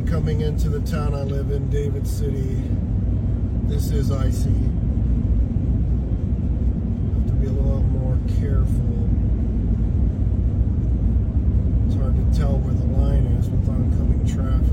road coming into the town I live in, David City. This is icy. Have to be a little more careful. It's hard to tell where the line is with oncoming traffic.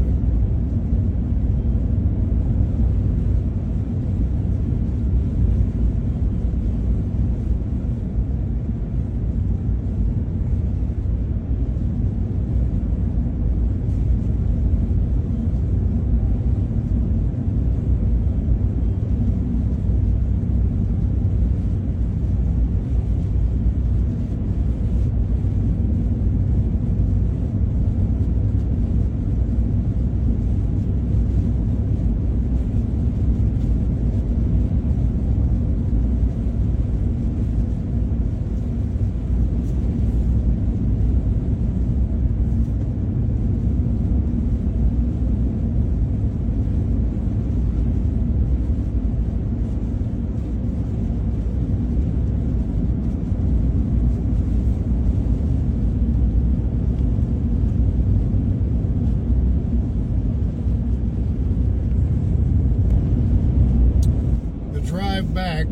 Drive back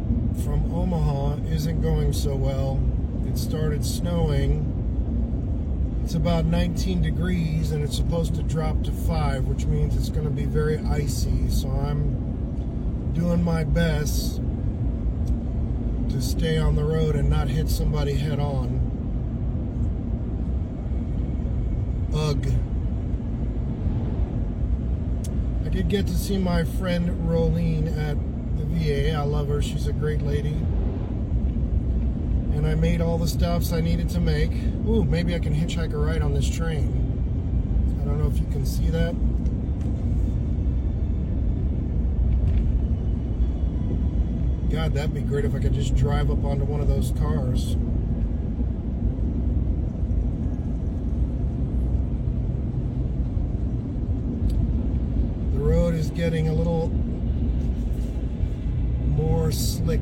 from Omaha isn't going so well. It started snowing. It's about 19 degrees and it's supposed to drop to 5, which means it's going to be very icy. So I'm doing my best to stay on the road and not hit somebody head on. Ugh. I did get to see my friend Rolene at the VA. I love her. She's a great lady. And I made all the stops I needed to make. Ooh, maybe I can hitchhike a ride on this train. I don't know if you can see that. God, that'd be great if I could just drive up onto one of those cars. The road is getting a little more slick.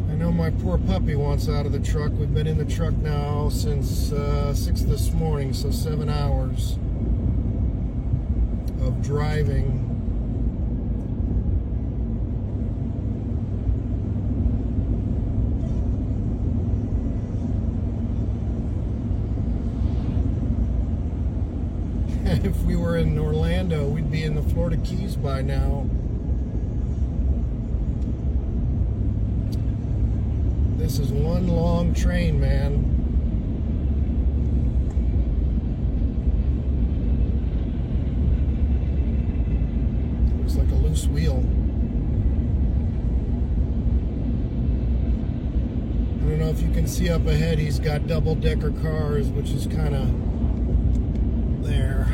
I know my poor puppy wants out of the truck. We've been in the truck now since 6 this morning, so 7 hours of driving. If we were in Orlando, we'd be in the Florida Keys by now. This is one long train, man. Looks like a loose wheel. I don't know if you can see up ahead, he's got double-decker cars, which is kind of there.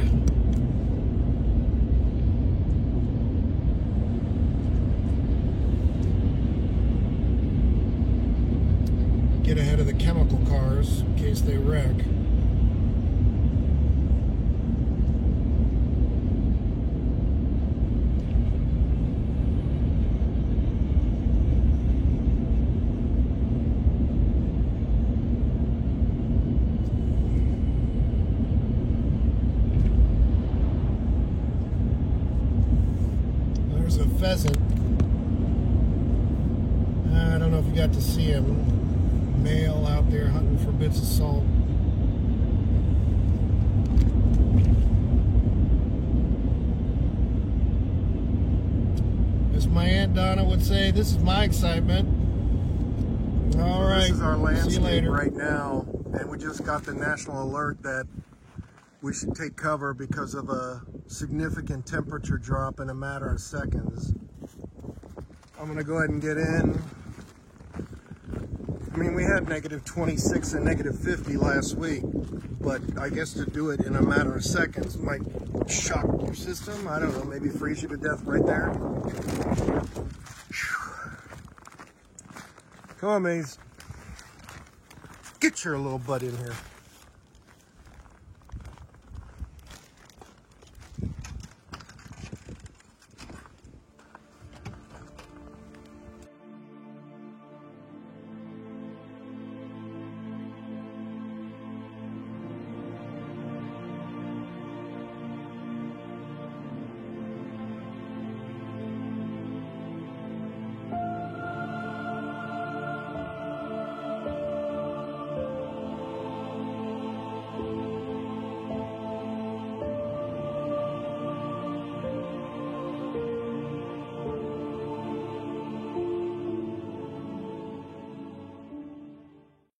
Get ahead of the chemical cars in case they wreck. There's a pheasant. I don't know if you got to see him. Male out there hunting for bits of salt. As my Aunt Donna would say, this is my excitement. All right. This is our landscape right now, and we just got the national alert that we should take cover because of a significant temperature drop in a matter of seconds. I'm gonna go ahead and get in. I mean, we had -26 and -50 last week, but I guess to do it in a matter of seconds might shock your system. I don't know, maybe freeze you to death right there. Come on, Maze. Get your little butt in here.